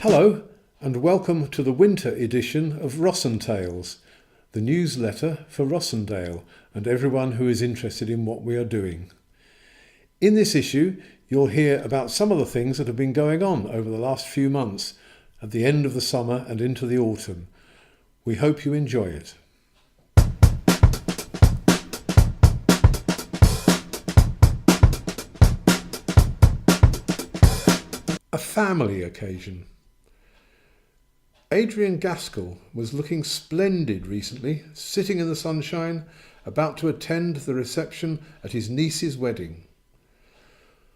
Hello and welcome to the winter edition of RossenTales, the newsletter for Rossendale and everyone who is interested in what we are doing. In this issue, you'll hear about some of the things that have been going on over the last few months at the end of the summer and into the autumn. We hope you enjoy it. A family occasion. Adrian Gaskell was looking splendid recently, sitting in the sunshine, about to attend the reception at his niece's wedding.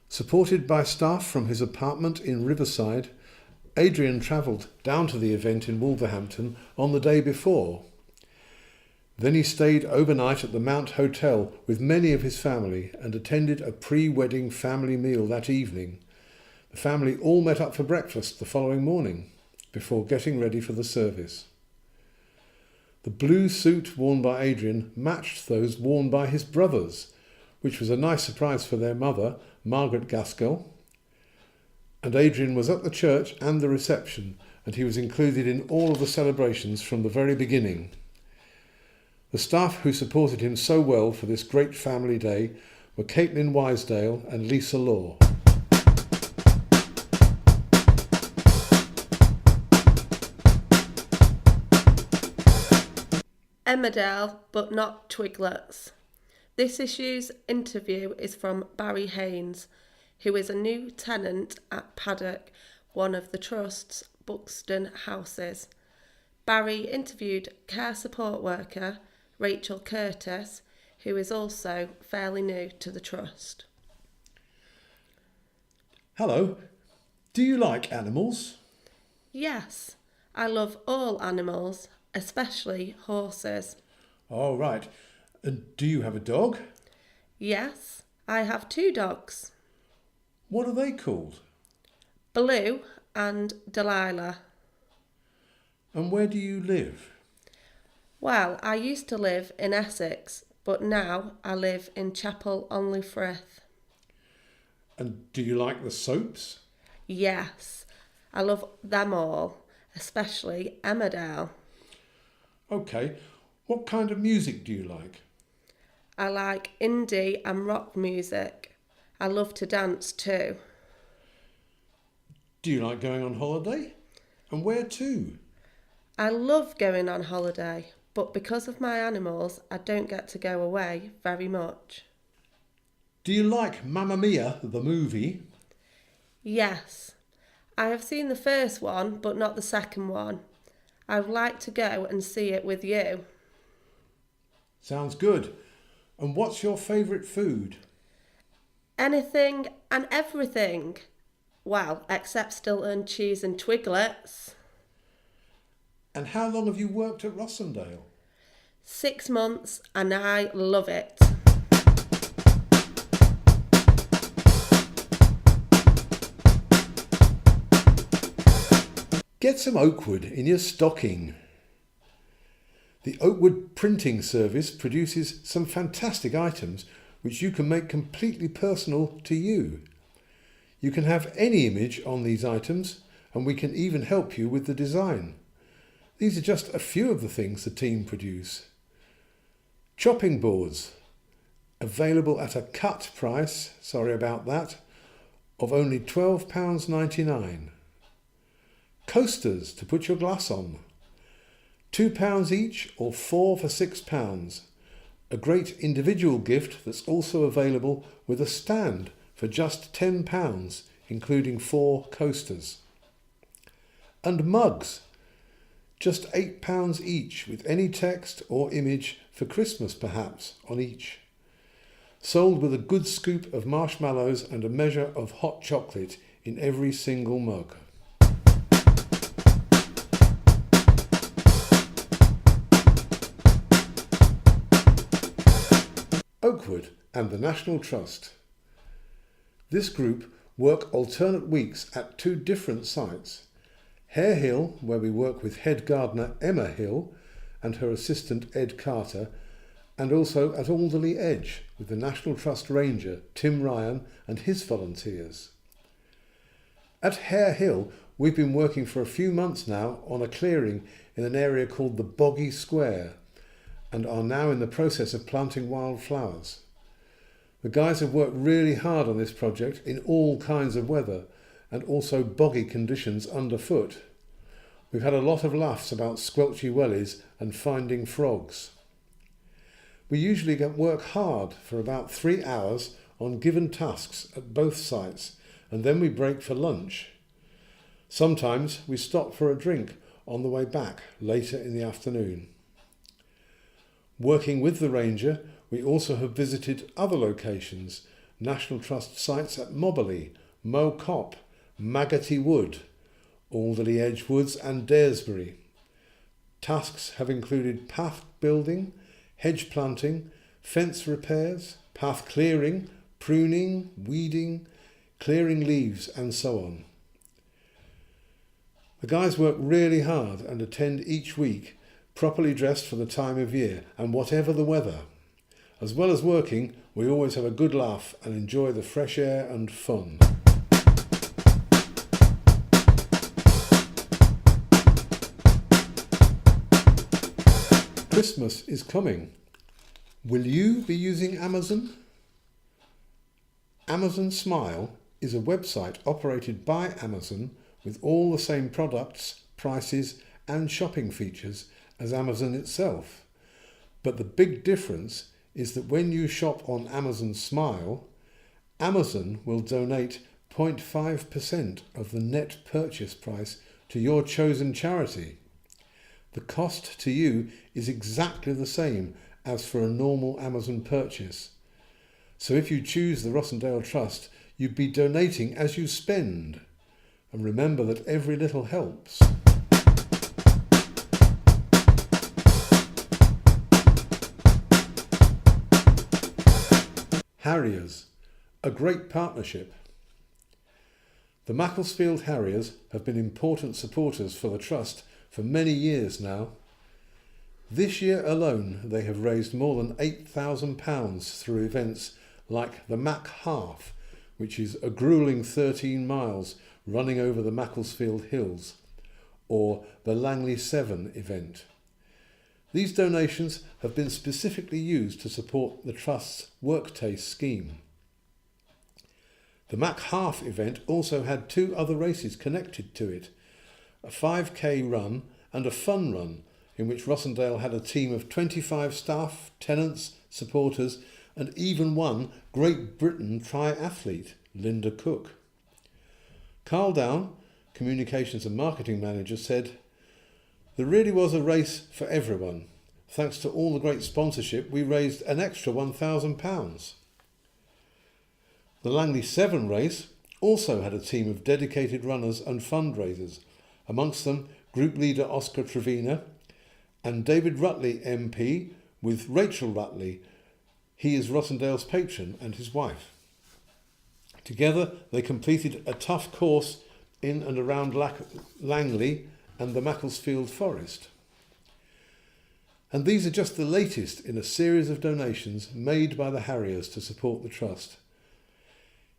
Supported by staff from his apartment in Riverside, Adrian travelled down to the event in Wolverhampton on the day before. Then he stayed overnight at the Mount Hotel with many of his family and attended a pre-wedding family meal that evening. The family all met up for breakfast the following morning before getting ready for the service. The blue suit worn by Adrian matched those worn by his brothers, which was a nice surprise for their mother, Margaret Gaskell. And Adrian was at the church and the reception, and he was included in all of the celebrations from the very beginning. The staff who supported him so well for this great family day were Caitlin Wisedale and Lisa Law. Emmerdale, but not Twiglets. This issue's interview is from Barry Haynes, who is a new tenant at Paddock, one of the Trust's Buxton houses. Barry interviewed care support worker Rachel Curtis, who is also fairly new to the Trust. Hello, do you like animals? Yes, I love all animals, especially horses. Oh, right. And do you have a dog? Yes, I have 2 dogs. What are they called? Blue and Delilah. And where do you live? Well, I used to live in Essex, but now I live in Chapel-on-Frith. And do you like the soaps? Yes, I love them all, especially Emmerdale. Okay, what kind of music do you like? I like indie and rock music. I love to dance too. Do you like going on holiday? And where to? I love going on holiday, but because of my animals, I don't get to go away very much. Do you like Mamma Mia, the movie? Yes, I have seen the first one, but not the second one. I would like to go and see it with you. Sounds good. And what's your favourite food? Anything and everything. Well, except Stilton cheese and Twiglets. And how long have you worked at Rossendale? 6 months and I love it. Get some Oakwood in your stocking. The Oakwood printing service produces some fantastic items which you can make completely personal to you. You can have any image on these items and we can even help you with the design. These are just a few of the things the team produce. Chopping boards, available at a cut price, sorry about that, of only £12.99. Coasters to put your glass on. £2 each or 4 for £6. A great individual gift that's also available with a stand for just £10, including 4 coasters. And mugs, just £8 each with any text or image for Christmas perhaps on each. Sold with a good scoop of marshmallows and a measure of hot chocolate in every single mug. Oakwood and the National Trust. This group work alternate weeks at 2 different sites. Hare Hill, where we work with head gardener Emma Hill and her assistant Ed Carter, and also at Alderley Edge with the National Trust Ranger Tim Ryan and his volunteers. At Hare Hill, we've been working for a few months now on a clearing in an area called the Boggy Square and are now in the process of planting wildflowers. The guys have worked really hard on this project in all kinds of weather and also boggy conditions underfoot. We've had a lot of laughs about squelchy wellies and finding frogs. We usually work hard for about 3 hours on given tasks at both sites, and then we break for lunch. Sometimes we stop for a drink on the way back later in the afternoon. Working with the ranger, we also have visited other locations, National Trust sites at Mobberley, Mow Cop, Maggoty Wood, Alderley Edge Woods and Daresbury. Tasks have included path building, hedge planting, fence repairs, path clearing, pruning, weeding, clearing leaves and so on. The guys work really hard and attend each week, properly dressed for the time of year and whatever the weather. As well as working, we always have a good laugh and enjoy the fresh air and fun. Christmas is coming. Will you be using Amazon? Amazon Smile is a website operated by Amazon with all the same products, prices and shopping features as Amazon itself. But the big difference is that when you shop on Amazon Smile, Amazon will donate 0.5% of the net purchase price to your chosen charity. The cost to you is exactly the same as for a normal Amazon purchase. So if you choose the RossenTales Trust, you'd be donating as you spend. And remember that every little helps. Harriers, a great partnership. The Macclesfield Harriers have been important supporters for the Trust for many years now. This year alone they have raised more than £8,000 through events like the Mac Half, which is a gruelling 13 miles running over the Macclesfield Hills, or the Langley 7 event. These donations have been specifically used to support the Trust's Work Taste scheme. The Mac Half event also had 2 other races connected to it, a 5k run and a fun run in which RossenTales had a team of 25 staff, tenants, supporters and even one Great Britain triathlete, Linda Cook. Carl Down, Communications and Marketing Manager, said, "There really was a race for everyone. Thanks to all the great sponsorship, we raised an extra £1,000. The Langley 7 race also had a team of dedicated runners and fundraisers, amongst them Group Leader Oscar Trevina and David Rutley MP with Rachel Rutley. He is RossenTales' patron and his wife. Together they completed a tough course in and around Langley and the Macclesfield Forest. And these are just the latest in a series of donations made by the Harriers to support the Trust.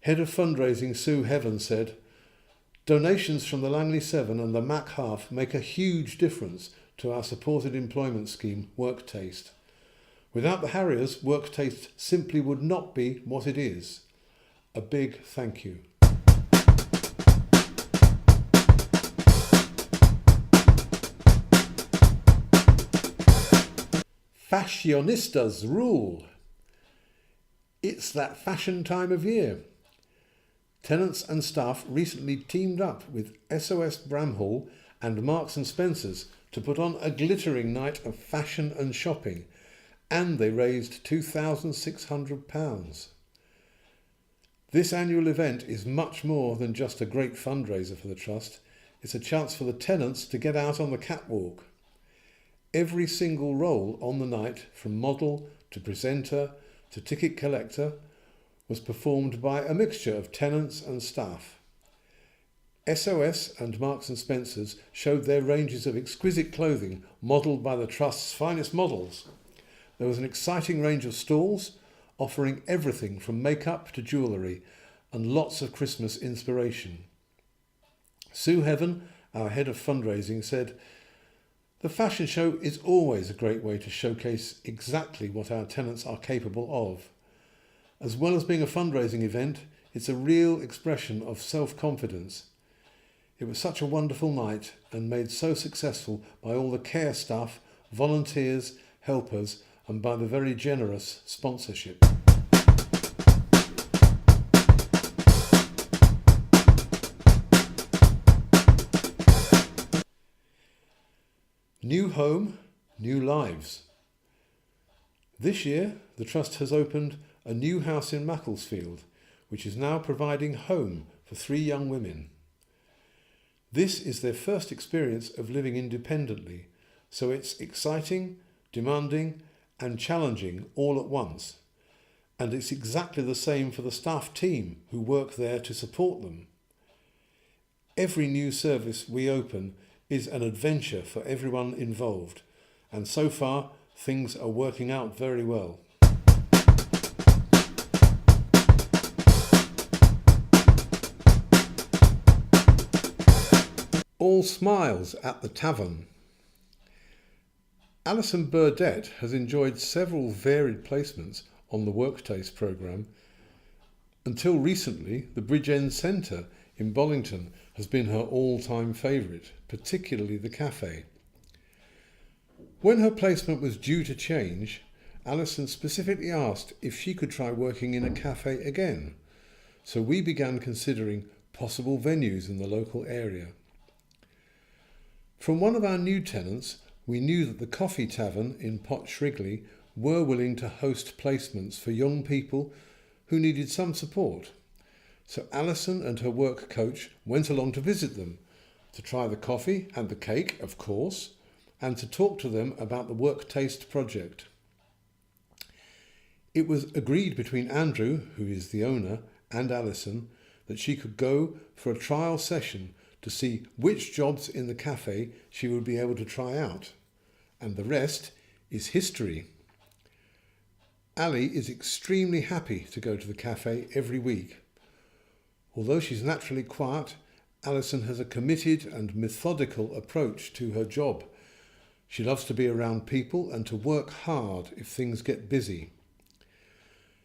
Head of Fundraising Sue Heaven said, "Donations from the Langley 7 and the Mac Half make a huge difference to our supported employment scheme, Work Taste. Without the Harriers, Work Taste simply would not be what it is. A big thank you." Fashionistas rule. It's that fashion time of year. Tenants and staff recently teamed up with SOS Bramhall and Marks and Spencer's to put on a glittering night of fashion and shopping, and they raised £2,600. This annual event is much more than just a great fundraiser for the Trust. It's a chance for the tenants to get out on the catwalk. Every single role on the night, from model to presenter to ticket collector, was performed by a mixture of tenants and staff. SOS and Marks and Spencer's showed their ranges of exquisite clothing modelled by the Trust's finest models. There was an exciting range of stalls offering everything from makeup to jewellery and lots of Christmas inspiration. Sue Heaven, our head of fundraising, said, "The fashion show is always a great way to showcase exactly what our tenants are capable of. As well as being a fundraising event, it's a real expression of self-confidence. It was such a wonderful night and made so successful by all the care staff, volunteers, helpers, and by the very generous sponsorship." New home, new lives. This year, the Trust has opened a new house in Macclesfield, which is now providing home for 3 young women. This is their first experience of living independently, so it's exciting, demanding, and challenging all at once. And it's exactly the same for the staff team who work there to support them. Every new service we open is an adventure for everyone involved, and so far things are working out very well. All smiles at the Tavern. Alison Burdett has enjoyed several varied placements on the Worktaste programme. Until recently, the Bridge End Centre in Bollington has been her all-time favourite, particularly the cafe. When her placement was due to change, Alison specifically asked if she could try working in a cafe again, so we began considering possible venues in the local area. From one of our new tenants, we knew that the Coffee Tavern in Pot Shrigley were willing to host placements for young people who needed some support. So Alison and her work coach went along to visit them, to try the coffee and the cake, of course, and to talk to them about the Worktaste project. It was agreed between Andrew, who is the owner, and Alison that she could go for a trial session to see which jobs in the cafe she would be able to try out. And the rest is history. Ali is extremely happy to go to the cafe every week. Although she's naturally quiet, Alison has a committed and methodical approach to her job. She loves to be around people and to work hard if things get busy.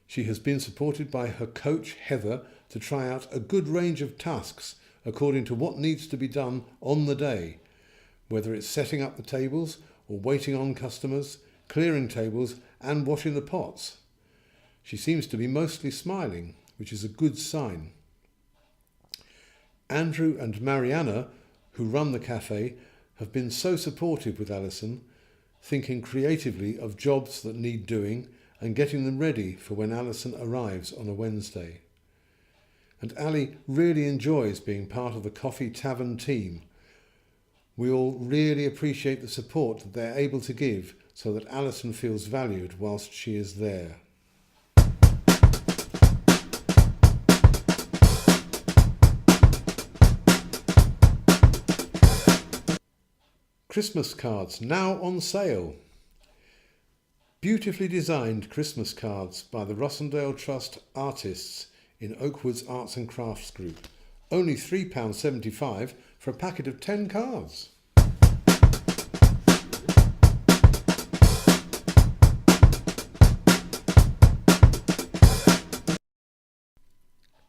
She has been supported by her coach, Heather, to try out a good range of tasks according to what needs to be done on the day, whether it's setting up the tables or waiting on customers, clearing tables and washing the pots. She seems to be mostly smiling, which is a good sign. Andrew and Mariana, who run the cafe, have been so supportive with Alison, thinking creatively of jobs that need doing and getting them ready for when Alison arrives on a Wednesday. And Ali really enjoys being part of the Coffee Tavern team. We all really appreciate the support that they're able to give so that Alison feels valued whilst she is there. Christmas cards now on sale. Beautifully designed Christmas cards by the RossenTales Trust artists in Oakwood's Arts and Crafts Group. Only £3.75 for a packet of 10 cards.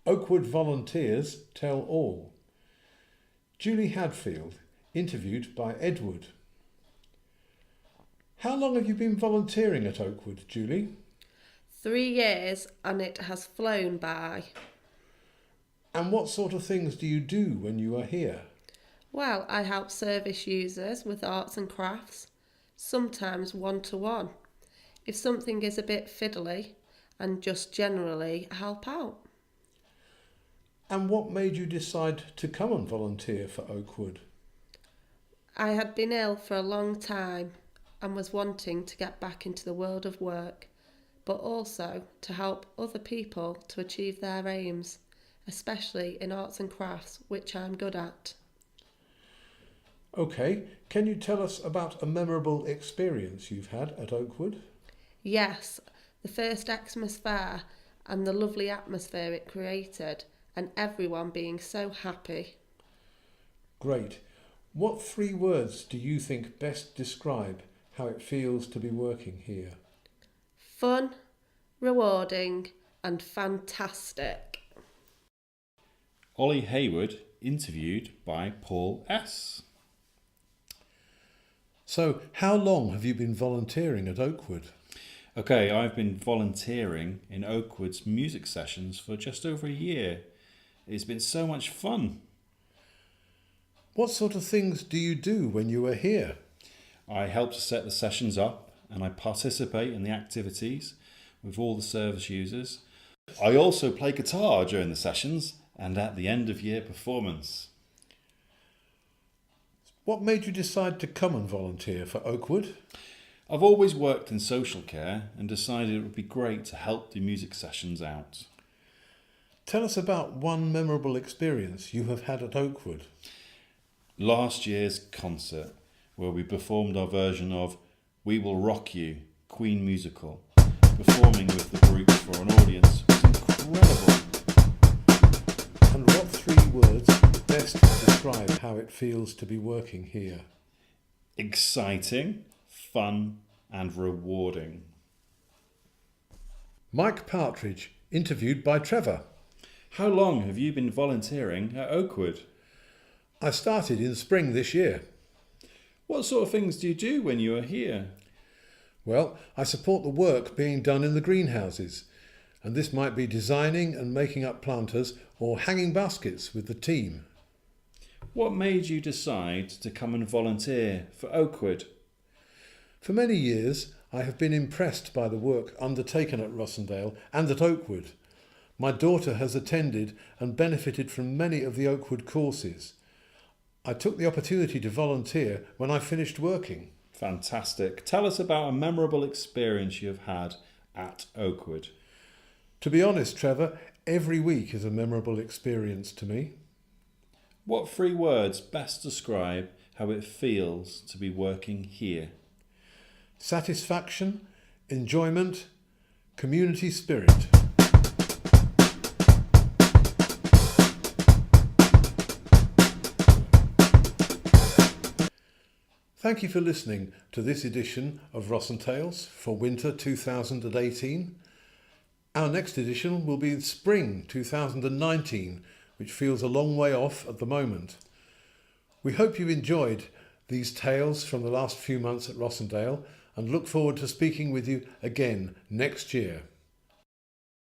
Oakwood Volunteers tell all. Julie Hadfield, interviewed by Edward. How long have you been volunteering at Oakwood, Julie? 3 years, and it has flown by. And what sort of things do you do when you are here? Well, I help service users with arts and crafts, sometimes one-to-one. If something is a bit fiddly, and just generally help out. And what made you decide to come and volunteer for Oakwood? I had been ill for a long time and was wanting to get back into the world of work, but also to help other people to achieve their aims, especially in arts and crafts, which I'm good at. Okay, can you tell us about a memorable experience you've had at Oakwood? Yes, the first Xmas fair and the lovely atmosphere it created, and everyone being so happy. Great. What 3 words do you think best describe how it feels to be working here? Fun, rewarding, and fantastic. Ollie Hayward, interviewed by Paul S. So, how long have you been volunteering at Oakwood? Okay, I've been volunteering in Oakwood's music sessions for just over a year. It's been so much fun. What sort of things do you do when you are here? I help to set the sessions up and I participate in the activities with all the service users. I also play guitar during the sessions and at the end of year performance. What made you decide to come and volunteer for Oakwood? I've always worked in social care and decided it would be great to help the music sessions out. Tell us about one memorable experience you have had at Oakwood. Last year's concert, where we performed our version of We Will Rock You, Queen musical, performing with the group for an audience was incredible. And what 3 words best describe how it feels to be working here? Exciting, fun and rewarding. Mike Partridge, interviewed by Trevor. How long have you been volunteering at Oakwood? I started in spring this year. What sort of things do you do when you are here? Well, I support the work being done in the greenhouses, and this might be designing and making up planters or hanging baskets with the team. What made you decide to come and volunteer for Oakwood? For many years, I have been impressed by the work undertaken at Rossendale and at Oakwood. My daughter has attended and benefited from many of the Oakwood courses. I took the opportunity to volunteer when I finished working. Fantastic. Tell us about a memorable experience you've had at Oakwood. To be honest, Trevor, every week is a memorable experience to me. What 3 words best describe how it feels to be working here? Satisfaction, enjoyment, community spirit. Thank you for listening to this edition of RossenTales for winter 2018. Our next edition will be spring 2019, which feels a long way off at the moment. We hope you've enjoyed these tales from the last few months at Rossendale and look forward to speaking with you again next year.